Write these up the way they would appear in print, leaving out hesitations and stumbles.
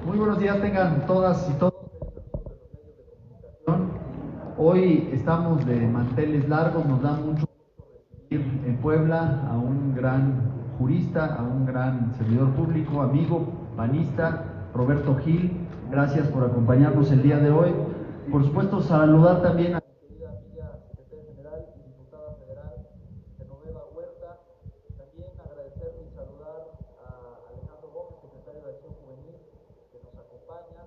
Muy buenos días tengan todas y todos los medios de comunicación. Hoy estamos de manteles largos, nos da mucho gusto recibir en Puebla a un gran jurista, a un gran servidor público, amigo, panista, Roberto Gil. Gracias por acompañarnos el día de hoy. Por supuesto, saludar también a mi querida amiga secretaria general y diputada federal, Genoveva Huerta. También agradecer y saludar a Alejandro Gómez, secretario de Acción Juvenil, que nos acompaña.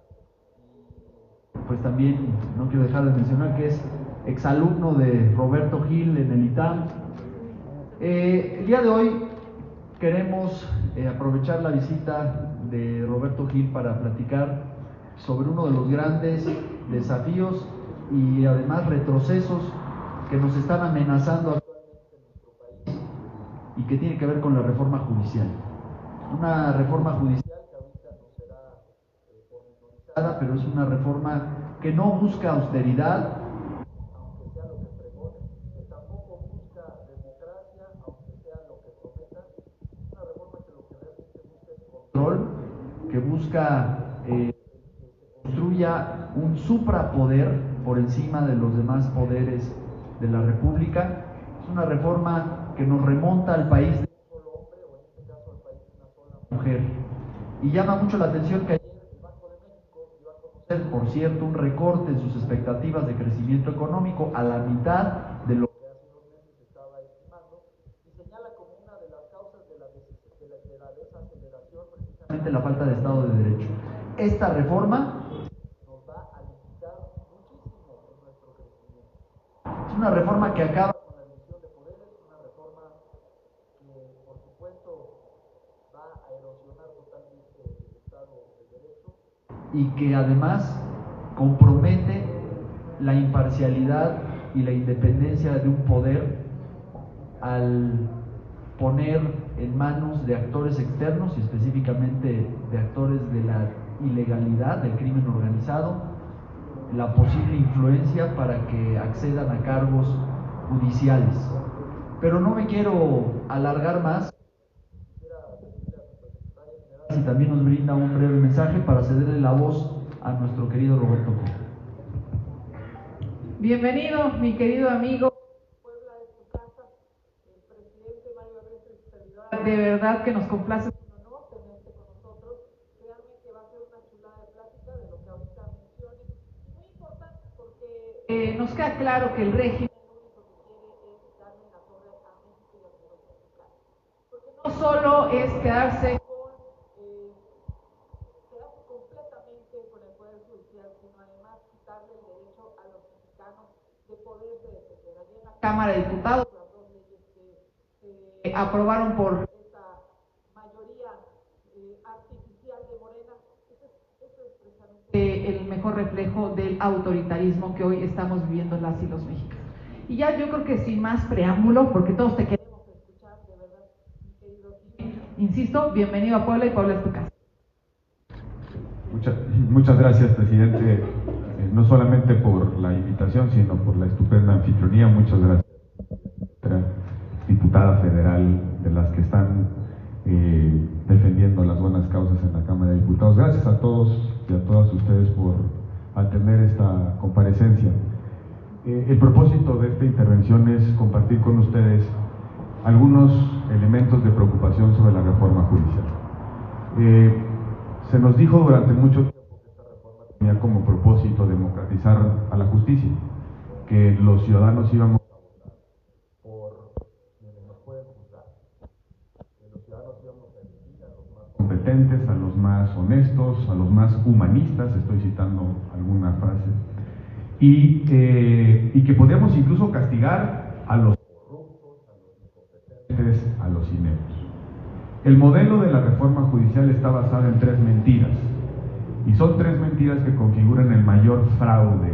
Y pues también no quiero dejar de mencionar que es exalumno de Roberto Gil en el ITAM. El día de hoy queremos aprovechar la visita de Roberto Gil para platicar sobre uno de los grandes desafíos y además retrocesos que nos están amenazando actualmente en nuestro país y que tiene que ver con la reforma judicial. Una reforma judicial que ahorita no será pormenorizada, pero es una reforma que no busca austeridad, aunque sea lo que pregone, que tampoco busca democracia, aunque sea lo que prometa. Es una reforma que lo que realmente busca es control, que busca que se construya un suprapoder por encima de los demás poderes de la República. Es una reforma que nos remonta al país de un solo hombre, o en este caso al país de una sola mujer. Y llama mucho la atención que ayer el Banco de México dio a conocer, por cierto, un recorte en sus expectativas de crecimiento económico a la mitad de lo que hace unos meses estaba estimando, y señala como una de las causas de la desaceleración precisamente la falta de Estado de Derecho. Esta reforma nos va a limitar muchísimo en nuestro crecimiento. Es una reforma que acaba con la división de poderes, una reforma que, por supuesto, va a erosionar totalmente el Estado de Derecho y que además compromete la imparcialidad y la independencia de un poder al poner en manos de actores externos y específicamente de actores de la ilegalidad, del crimen organizado, la posible influencia para que accedan a cargos judiciales. Pero no me quiero alargar más. Quisiera pedirle a nuestra secretaria general si también nos brinda un breve mensaje para cederle la voz a nuestro querido Roberto Gil. Bienvenido, mi querido amigo. Puebla es tu casa. El presidente Mario Abastos, su servidor. De verdad que nos complace. Es un honor tenerte con nosotros. Créanme que va a ser una chulada de plática de lo que ahorita mencione. Y muy importante porque nos queda claro que el régimen lo único que quiere es darle la torre a México y a todos los mexicanos. Porque no solo es quedarse completamente con el Poder Judicial, sino además quitarle el derecho a los mexicanos de poderse defender. Allí en la Cámara de Diputados, las dos leyes que se aprobaron por esta mayoría artificial de Morena, eso es precisamente el mejor reflejo del autoritarismo que hoy estamos viviendo las y los mexicanos. Y ya yo creo que sin más preámbulo, porque todos te queremos escuchar, de verdad, mi querido Gil. Insisto, bienvenido a Puebla y Puebla es tu casa. Muchas gracias, presidente, no solamente por la invitación, sino por la estupenda anfitrionía. Muchas gracias, diputada federal, de las que están defendiendo las buenas causas en la Cámara de Diputados. Gracias a todos y a todas ustedes por atender esta comparecencia. El propósito de esta intervención es compartir con ustedes algunos elementos de preocupación sobre la reforma judicial. Se nos dijo durante mucho tiempo que esta reforma tenía como propósito democratizar a la justicia, que los ciudadanos íbamos a votar por quienes nos pueden juzgar, que los ciudadanos íbamos a elegir a los más competentes, a los más honestos, a los más humanistas, estoy citando algunas frases, y que podíamos incluso castigar a los corruptos, a los incompetentes, a los ineptos. El modelo de la reforma judicial está basado en tres mentiras, y son tres mentiras que configuran el mayor fraude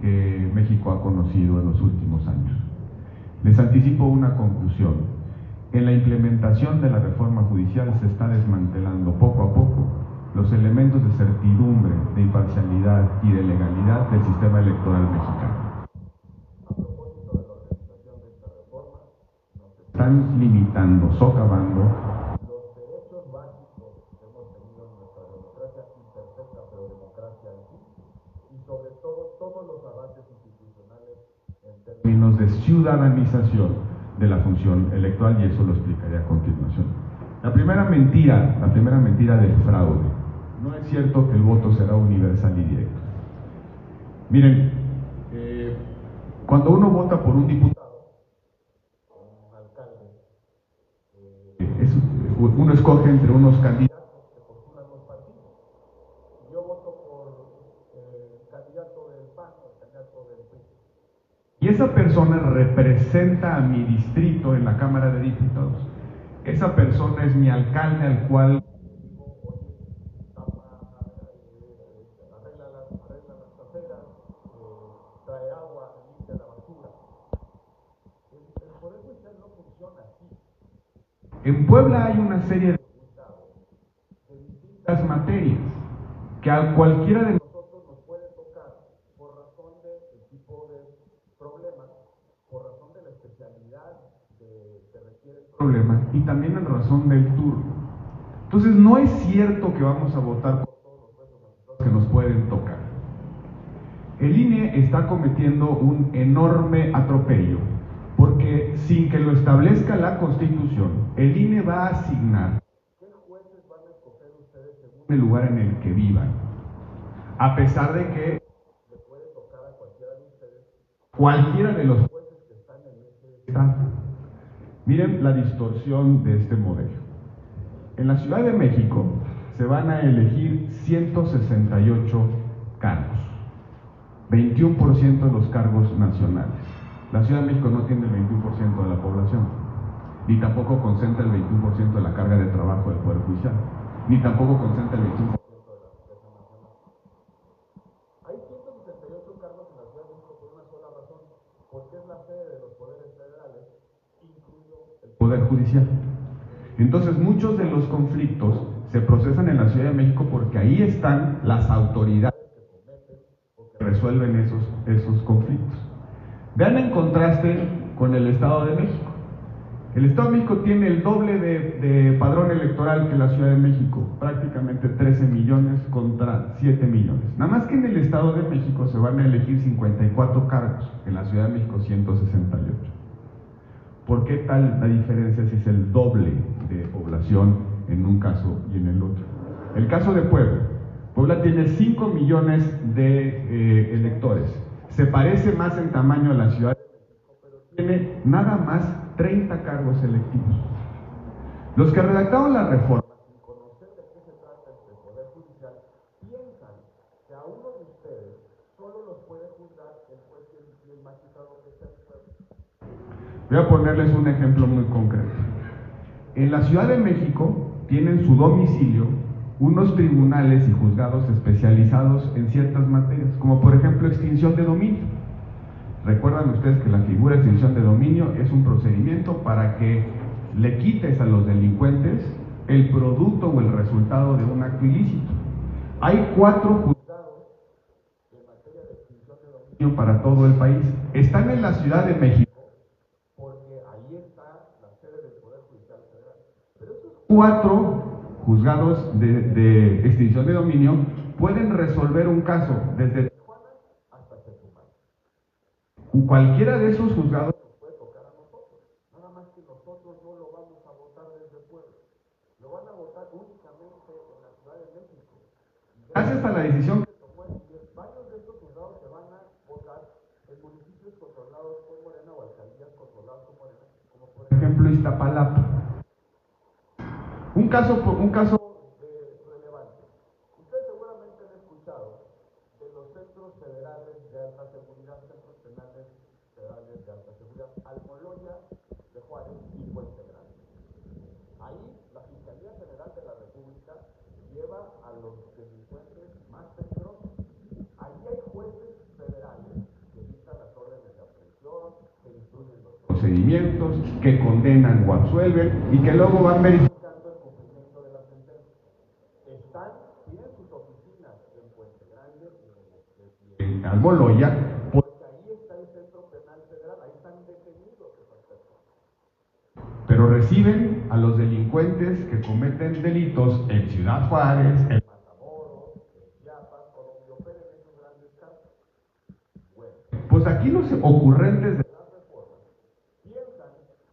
que México ha conocido en los últimos años. Les anticipo una conclusión: en la implementación de la reforma judicial se está desmantelando poco a poco los elementos de certidumbre, de imparcialidad y de legalidad del sistema electoral mexicano. A propósito de la organización de esta reforma, nos están limitando, socavando los derechos básicos que hemos tenido en nuestra democracia imperfecta democracia en sí y sobre todo todos los avances institucionales en términos de ciudadanización de la función electoral, y eso lo explicaré a continuación. La primera mentira del fraude. No es cierto que el voto será universal y directo. Miren, cuando uno vota por un diputado, un alcalde, uno escoge entre unos candidatos que postulan los partidos. Yo voto por el candidato del PAN o el candidato del PRI. Y esa persona representa a mi distrito en la Cámara de Diputados. Esa persona es mi alcalde, al cual arregla las aceras, trae agua, limpia la basura. El Poder Judicial no funciona así. En Puebla hay una serie de juzgados de distintas materias que a cualquiera de nosotros nos puede tocar por razón del tipo de problema, por razón de la especialidad que requiere el problema y también en razón del turno. Entonces no es cierto que vamos a votar por todos los jueces que nos pueden tocar. El INE está cometiendo un enorme atropello, porque sin que lo establezca la Constitución, el INE va a asignar qué jueces van a escoger ustedes según el lugar en el que vivan, a pesar de que le puede tocar a cualquiera de ustedes, cualquiera de los jueces que están en ese estado. Miren la distorsión de este modelo. En la Ciudad de México se van a elegir 168 cargos, 21% de los cargos nacionales. La Ciudad de México no tiene el 21% de la población, ni tampoco concentra el 21% de la carga de trabajo del Poder Judicial, ni tampoco concentra el 21% de la riqueza nacional. Hay 168 cargos en la Ciudad de México por una sola razón, porque es la sede de los poderes federales, incluido el Poder Judicial. Entonces muchos de los conflictos se procesan en la Ciudad de México porque ahí están las autoridades que cometen o que resuelven esos conflictos. Vean en contraste con el Estado de México. El Estado de México tiene el doble de padrón electoral que la Ciudad de México, prácticamente 13 millones contra 7 millones. Nada más que en el Estado de México se van a elegir 54 cargos, en la Ciudad de México 168. ¿Por qué tal la diferencia si es el doble de población en un caso y en el otro? El caso de Puebla. Puebla tiene 5 millones de electores. Se parece más en tamaño a la Ciudad de México, pero tiene nada más 30 cargos electivos. Los que redactaron la reforma, sin conocer de qué se trata el Poder Judicial, piensan que a uno de ustedes solo los puede juzgar el juez y el magistrado que está en Puebla. Voy a ponerles un ejemplo muy concreto. En la Ciudad de México tienen su domicilio unos tribunales y juzgados especializados en ciertas materias, como por ejemplo extinción de dominio. Recuerdan ustedes que la figura de extinción de dominio es un procedimiento para que le quites a los delincuentes el producto o el resultado de un acto ilícito. Hay 4 juzgados en materia de extinción de dominio para todo el país. Están en la Ciudad de México porque ahí está la sede del Poder Judicial Federal. Pero esos 4 juzgados de extinción de dominio pueden resolver un caso desde Tijuana hasta Chetumal. Cualquiera de esos juzgados nos puede tocar a nosotros, nada más que nosotros no lo vamos a votar desde Puebla, lo van a votar únicamente en la Ciudad de México. Gracias a la decisión que tomó el INE, varios de estos juzgados se van a votar en municipios controlados por Morena o alcaldías controladas por Morena, como por ejemplo Iztapalapa. Un caso relevante. Ustedes seguramente han escuchado de los centros federales de alta seguridad, centros penales federales de alta seguridad, Almoloya de Juárez y Puente Grande. Ahí la Fiscalía General de la República lleva a los delincuentes más peligrosos. Ahí hay jueces federales que dictan las órdenes de aprehensión, que instruyen los procedimientos, que condenan o absuelven y que luego van verificando el cumplimiento de la sentencia. Tienen sus oficinas en Puente Grande y en Almoloya, porque ahí está el Centro Penal Federal, ahí están detenidos esas personas. Pero reciben a los delincuentes que cometen delitos en Ciudad Juárez, en Matamoros, en Chiapas, aquí los ocurrentes de las reformas piensan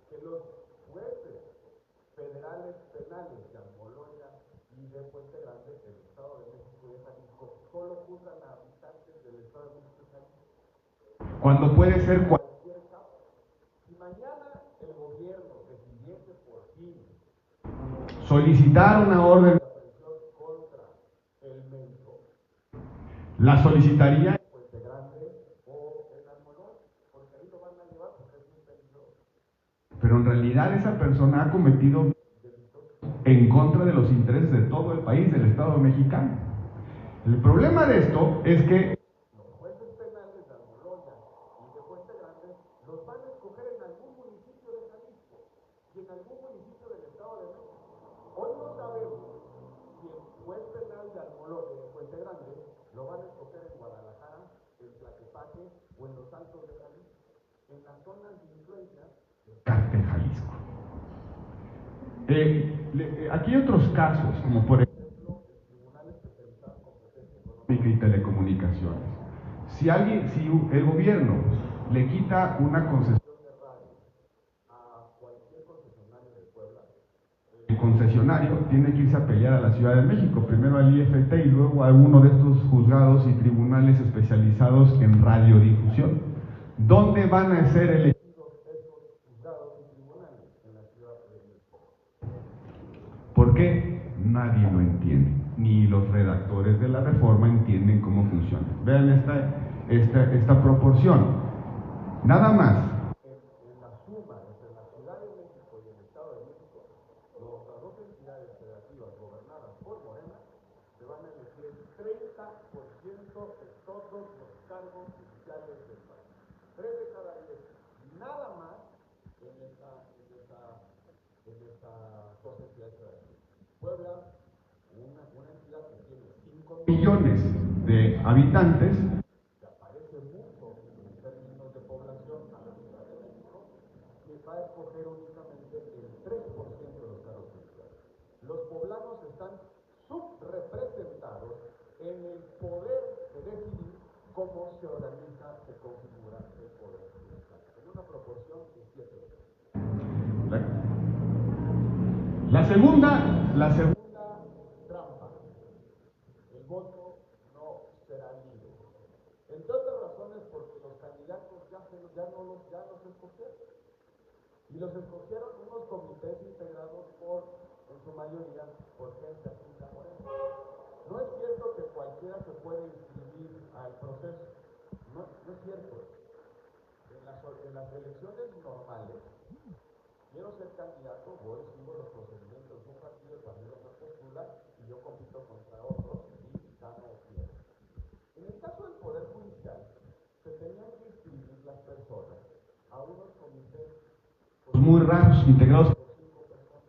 que los jueces federales penales de Almoloya y de Puente Grande, del Estado de México y de Jalisco, solo juzgan a habitantes del Estado de México y Jalisco, cuando puede ser cualquier caso. Si mañana el gobierno decidiese por fin solicitar una orden de aprehensión contra el médico, la solicitaría en Puente Grande o en Almoloya, porque ahí lo van a llevar porque es muy peligroso. Pero en realidad esa persona ha cometido delitos en contra de los intereses de todo el país, del Estado mexicano. El problema de esto es que los jueces penales de Almoloya y de Puente Grande los van a escoger en algún municipio de Jalisco y en algún municipio del Estado de México. Hoy no sabemos si el juez penal de Almoloya y de Puente Grande lo van a escoger en Guadalajara, en Tlaquepaque o en los Altos de Jalisco, en las zonas de influencia del Cártel Jalisco. Aquí hay otros casos, como por ejemplo el Tribunal Especializado en Competencia Económica y Telecomunicaciones. Si el gobierno le quita una concesión de radio a cualquier concesionario de Puebla, el concesionario tiene que irse a pelear a la Ciudad de México, primero al IFT y luego a uno de estos juzgados y tribunales especializados en radiodifusión. ¿Dónde van a ser elegidos esos juzgados y tribunales? En la Ciudad de México. ¿Por qué? Nadie lo entiende, ni los redactores de la reforma entienden cómo funciona. Vean esta proporción. Nada más, en la suma entre la Ciudad de México y el Estado de México, las dos entidades federativas gobernadas por Morena se van a elegir el 30% de todos los cargos judiciales del país. 3 de cada 10, nada más en esta dos entidades federativas. Puebla, una entidad que tiene 5 millones de habitantes, que aparece mucho en términos de población a la Ciudad de México, que va a escoger únicamente el 3% de los cargos judiciales. Los poblanos están subrepresentados en el poder de decidir cómo se organiza, se configura el poder judicial, en una proporción de 7 veces. La segunda trampa, el voto no será libre. Entre otras razones porque los candidatos ya los escogieron. Y los escogieron unos comités integrados en su mayoría, por gente afín a Morena. No es cierto que cualquiera se puede inscribir al proceso. No es cierto. En las elecciones normales, quiero ser candidato, voy, sigo los procedimientos de un partido, el partido me postula y yo compito contra otros y gano o pierdo. En el caso del Poder Judicial, se tenían que inscribir las personas a unos comités muy raros, integrados por 5 personas.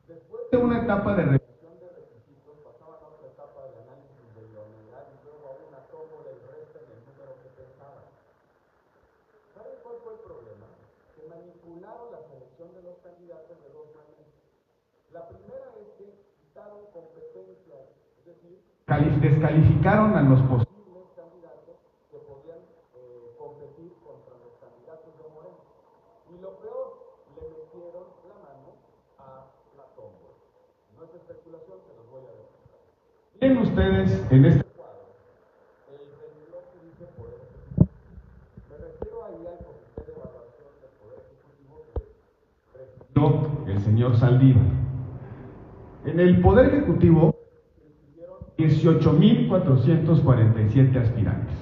Después de una etapa de revisión de requisitos, pasaban a otra etapa de análisis de idoneidad y luego a una tómbola y resten el número que pensaban. ¿Saben cuál fue el problema? Que manipularon la selección de los candidatos de dos maneras. La primera es que quitaron competencias, es decir, descalificaron a los posibles candidatos que podían competir contra los candidatos de Morena. Y lo peor, le metieron la mano a la tómbola. No es especulación, se los voy a demostrar. Miren ustedes en este cuadro el renglón que dice Poder Ejecutivo. Me refiero ahí al comité de evaluación del Poder Ejecutivo que presidió el señor Saldívar. En el Poder Ejecutivo se inscribieron 18,447 aspirantes.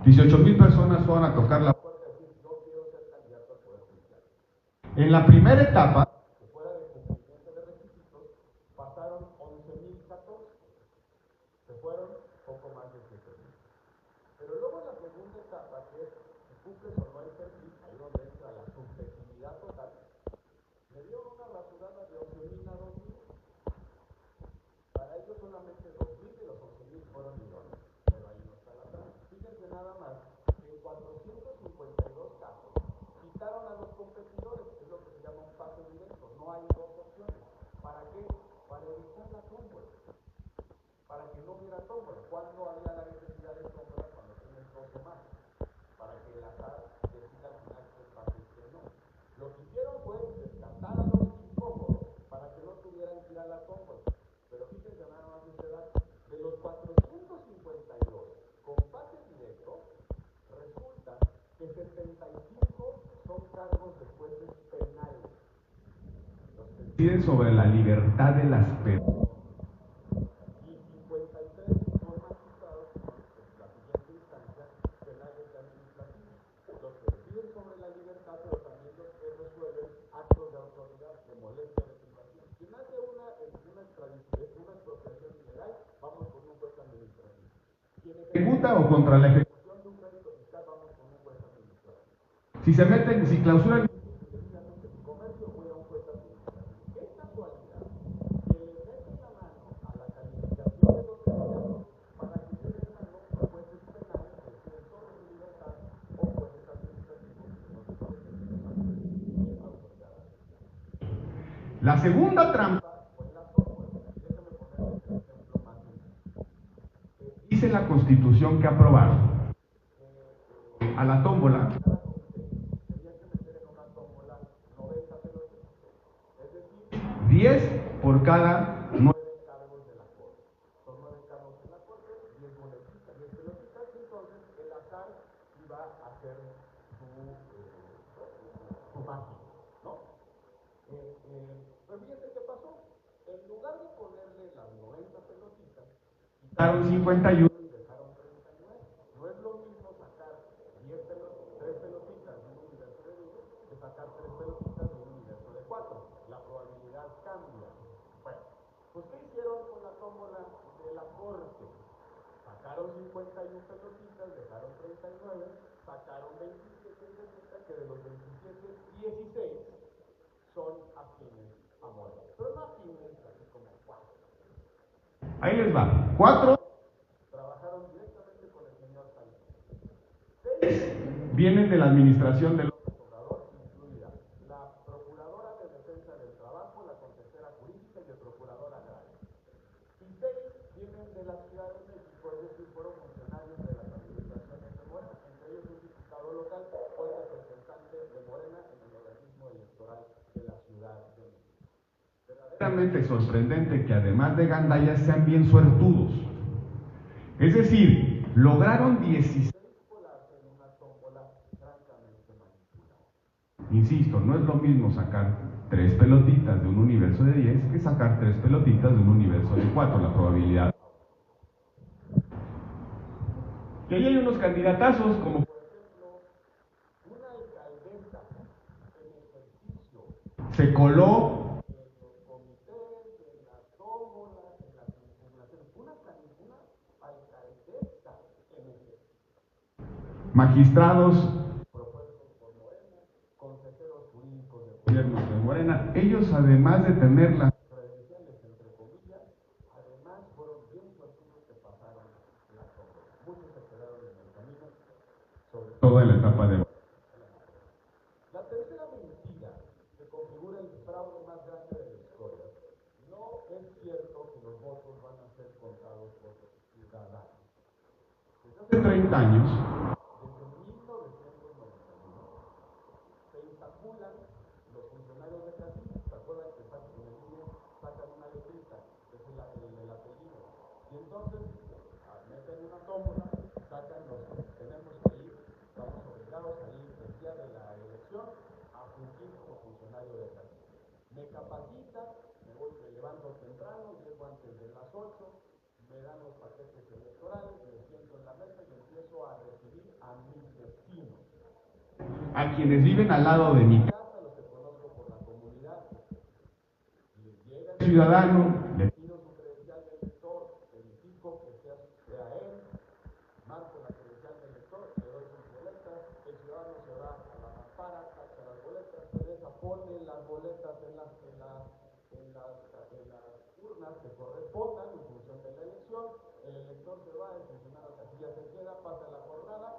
18,000 personas fueron a tocar la puerta y decir, yo quiero ser candidato al Poder Judicial. En la primera etapa, que fuera de cumplimiento de requisitos, pasaron 11,014. Se fueron poco más de 7,000. Pero luego en la segunda etapa, que es si cumples o no el perfil, ahí donde entra la subjetividad total, le dieron una rasurada de 11,000 a 2,000. Para ellos solamente 2,000 de los 11,000 fueron idóneos. Pero ahí no está la trampa. Fíjense nada más que en 452 casos quitaron a los competidores, que es lo que se llama un pase directo. No hay dos opciones. ¿Para qué? Para evitar la tómbola. Para que no hubiera tómbola. ¿Cuándo había la necesidad de tómbola? Cuando tienes 12 más. Para que el azar deciden sobre la libertad de las personas. Ejecuta o contra la ejecución de un crédito fiscal, vamos con un juez administrativo. Si se meten, si clausuran su comercio, voy a un juez administrativo. Qué casualidad que le meten la mano a la calificación de los candidatos para que se den mano a jueces penales que deciden sobre su libertad o jueces administrativos que no deciden de su autoridad. La segunda trampa fue la tómbola. Déjame ponerles el ejemplo más sencillo. Dice la Constitución que aprobaron a la tómbola tenía que meter en una tómbola 90 pelotitas, es decir, 10 por cada 9 cargos de la corte. Son 9 cargos en la corte, 10 boletitas, 10 pelotitas, entonces el azar iba a hacer su magia, ¿no? Pero fíjense qué pasó. En lugar de ponerle las 90 pelotitas, quitaron 51 y dejaron 39. No es lo mismo sacar 3 pelotitas de un universo de 10 que sacar 3 pelotitas de un universo de 4. La probabilidad cambia. Bueno, pues ¿qué hicieron con la tómbola de la corte? Sacaron 51 pelotitas, dejaron 39, sacaron 27 y resulta que de los 27, 16 son afines a Morena. Pero no afines así como 4. Ahí les va. 4 trabajaron directamente con el señor Sánchez. 6 vienen de la administración del López Obrador, incluida la Procuradora de Defensa del Trabajo, la consejera jurídica y el procurador agrario. Y 6 vienen de la Ciudad de México, es decir, fueron funcionarios de las administraciones de Morena, entre ellos un diputado local, hoy representante de Morena en el organismo electoral de la Ciudad de México. Verdaderamente sorprendente que además de gandallas sean bien suertudos. Es decir, lograron 16 colarse en una tómbola francamente manipulada. Insisto, no es lo mismo sacar 3 pelotitas de un universo de 10 que sacar 3 pelotitas de un universo de 4, la probabilidad. Y ahí hay unos candidatazos como por ejemplo una alcaldesa en ejercicio se coló en los comités, en las tómbolas, en las impugnaciones. Una alcaldesa en ejercicio. Magistrados propuestos por Morena, consejeros jurídicos de gobiernos de Morena, ellos además de tener las credenciales entre comillas, además fueron bien suertudos que pasaron la tómbola. Muchos se quedaron en el camino, sobre todo en la etapa de... La tercera mentira que configura el fraude más grande de la historia: no es cierto que los votos van a ser contados por los ciudadanos. Desde hace 30 años, desde 1991, se intaculan los funcionarios de casilla. ¿Se acuerdan que en el INE sacan una letrita, que es el apellido? Y entonces meten una tómbola, sacan los que tenemos que ir, estamos obligados a ir el día de la elección a fungir como funcionario de casilla. Me capacitan, me levanto temprano, llego antes de las 8, me dan los paquetes electorales, me siento en la mesa y empiezo a recibir a mis vecinos, a quienes viven al lado de mi casa, los que conozco por la comunidad. Llega el ciudadano, le pido su credencial de elector, verifico que sea él, marco la credencial de elector, le doy sus boletas, el ciudadano se va a la mampara, saca las boletas, regresa, pone las boletas en las urnas que correspondan en función de la elección, el elector se va, el funcionario de casilla se queda, pasa la jornada,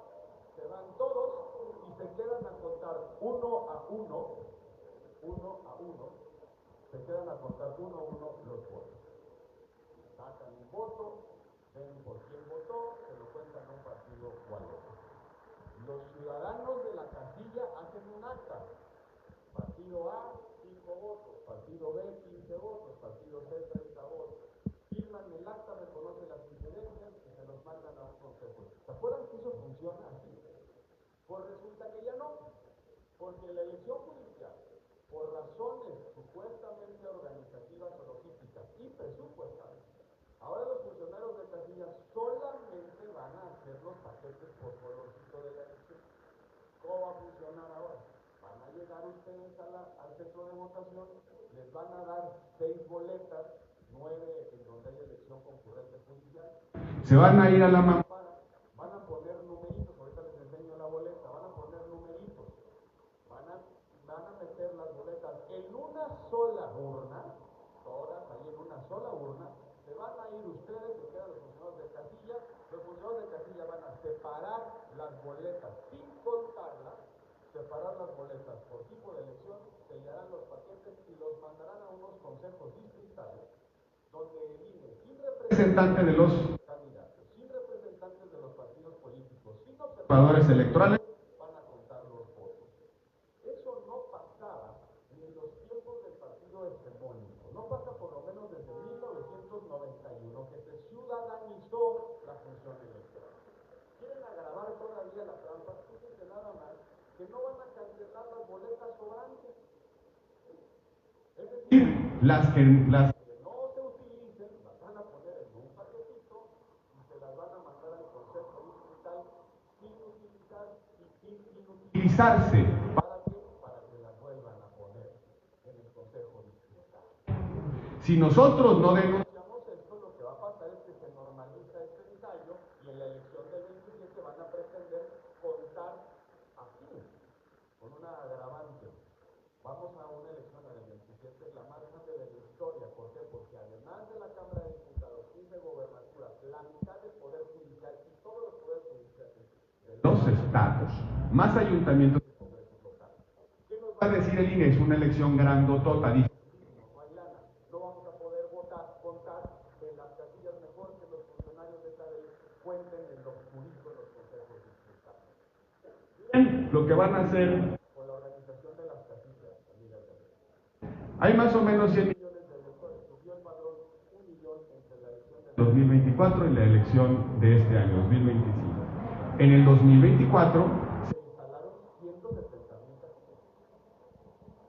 se van todos y se quedan a contar uno a uno, se quedan a contar uno a uno los votos. Sacan un voto, ven por quién votó, se lo cuentan a un partido o al otro. Los ciudadanos de la casilla hacen un acta. Partido A, 5 votos, partido B, 15 votos, partido C, 30 votos. Firman el acta, reconocen las diferencias y se los mandan a un consejo. ¿Se acuerdan que eso funciona así? Pues resulta que ya no, porque la elección judicial, por razones supuestamente organizadas, los paquetes por colorcito de la elección. ¿Cómo va a funcionar ahora? Van a llegar ustedes al centro de votación, les van a dar 6 boletas, 9 en donde hay elección concurrente judicial. Se van a ir a la mampara, van a poner numeritos, ahorita les enseño la boleta, van a poner numeritos, van a meter las boletas en una sola urna, todas ahí en una sola urna, se van a ir ustedes, se quedan los funcionarios de casilla, los funcionarios de casilla van a separar las boletas sin contarlas, separar las boletas por tipo de elección, sellarán los paquetes y los mandarán a unos consejos distritales, donde el INE, sin representante de los candidatos, sin representantes de los partidos políticos, sin observadores electorales, van a contar los votos. Eso no pasaba ni en los tiempos del partido hegemónico, no pasa por lo menos desde 1991, que se ciudadanizó la función electoral. Quieren agravar todavía la trampa, fíjense nada más, que no van a cancelar las boletas sobrantes. Es decir, las que no se utilicen, las van a poner en un paquetito y se las van a mandar al consejo distrital sin utilizar y sin inutilizarse. ¿Para qué? Para que las vuelvan a poner en el consejo distrital. Si nosotros no denunciamos esto, lo que va a pasar es que se normaliza este ensayo y en la elección del 27 van a pretender contar así, con una agravante. Vamos a una elección en el 27, la más grande de la historia. ¿Por qué? Porque además de la Cámara de Diputados, 15 gobernaturas, la mitad del Poder Judicial y todos los poderes judiciales de los estados, más ayuntamientos y congresos locales. ¿Qué nos va a decir el INE? Es una elección grandotota. Dice, no hay lana, no vamos a poder contar en las casillas mejor que los funcionarios de esta ley cuenten en los jurídicos de los consejos distritales. Bien, lo que van a hacer con la organización de las casillas, amigas de ley. Hay más o menos 100 millones de electores, subió el padrón 1 millón entre la elección de 2024 y la elección de este año, 2025. En el 2024 se instalaron 170,000 casillas.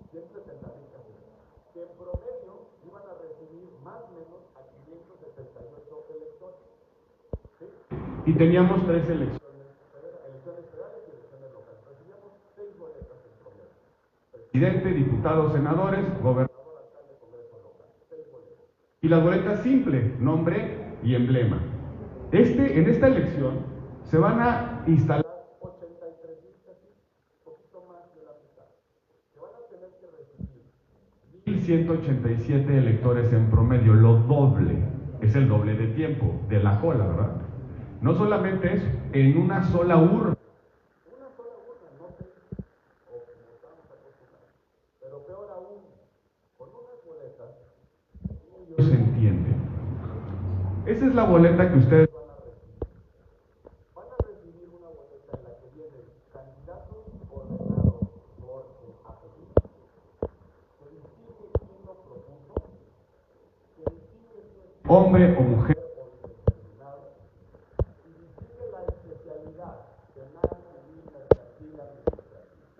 170,000 casillas, que en promedio iban a recibir más o menos a 578 electores. ¿Sí? Y teníamos 3 elecciones federales y elecciones locales. Recibíamos 6 boletas en promedio. Presidente, diputados, senadores, gobernador, alcalde, congreso local. 6 boletas. Y las boletas simple, nombre y emblema. En esta elección se van a instalar 83,000 casillas, un poquito más de la mitad. Se van a tener que recibir 1,187 electores en promedio, lo doble, es el doble de tiempo, de la cola, ¿verdad? No solamente eso, en una sola urna. Una sola urna, no sé, o como estamos acostumbrados. Pero peor aún, con unas boletas, ellos se entienden. Esa es la boleta que ustedes van a recibir. Van a recibir una boleta en la que vienen candidatos ordenados por el apellido, que distingue quién lo propuso, que distingue si es hombre o mujer o indeterminado, y distingue la especialidad penal, civil, mercantil, administrativa.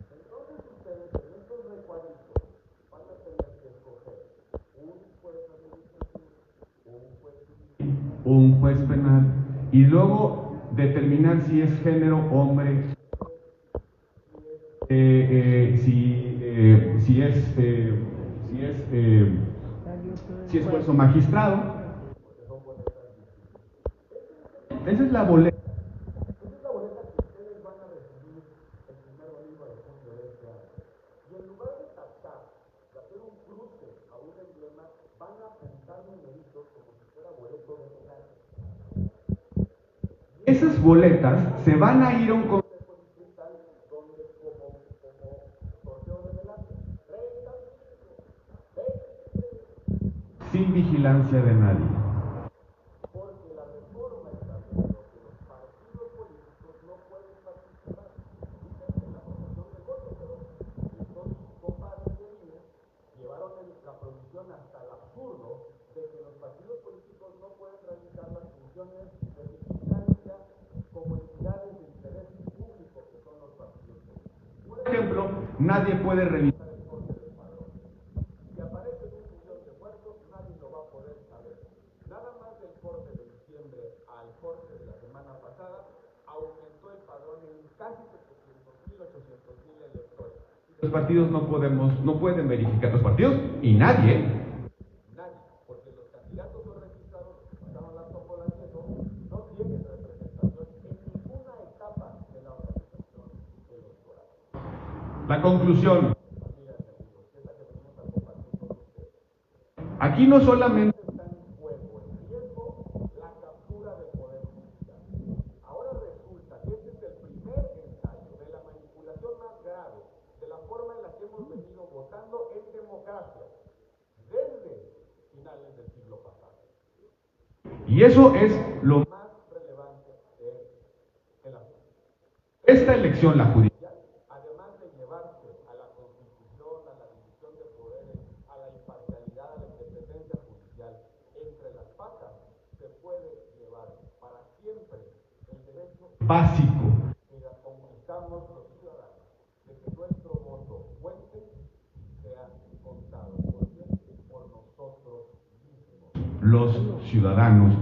Entonces ustedes en estos recuadritos van a tener que escoger un juez administrativo, un juez civil, un juez penal, y luego determinar si es género hombre, si es juez o magistrado. Esa es la boleta. Esa es la boleta que ustedes van a recibir el primer domingo de junio de este año. Y en lugar de tachar, de hacer un cruce a un emblema, van a apuntar numeritos como si fuera boleto de regalo. Esas boletas se van a ir a un consejo distrital donde como sorteo de delante, 35, 20, sin vigilancia de nadie. Porque la reforma establece que los partidos políticos no pueden participar. Dicen en la promoción del voto, pero estos compadres de INE llevaron la prohibición hasta el absurdo de que los partidos políticos no pueden realizar las funciones de vigilancia como entidades de interés público que son los partidos políticos. Por ejemplo, nadie puede revisar el corte del padrón. Si aparece un millón de muertos, nadie lo va a poder saber. Nada más del corte de diciembre al corte de la semana semana pasada, aumentó el padrón en casi 700,000, 800,000 electores. Los partidos no pueden verificar, los partidos y nadie, porque los candidatos no registrados, los que pasaron la tómbola y eso, no tienen representación en ninguna etapa de la organización electoral. La conclusión, amigas y amigos, que es la que venimos a compartir con ustedes. Aquí no solamente está en juego, en riesgo, la captura del poder judicial. Ahora resulta que este es el primer ensayo de la manipulación más grave de la forma en la que hemos venido votando en democracia desde finales del siglo pasado. Y eso es lo más relevante de la esta elección, la judicial, además de llevarse a la Constitución, a la división de poderes, a la imparcialidad, a la independencia judicial, entre las patas, se puede llevar para siempre el derecho básico que conquistamos los ciudadanos, de que nuestro voto cuente y sea contado por nosotros mismos, los ciudadanos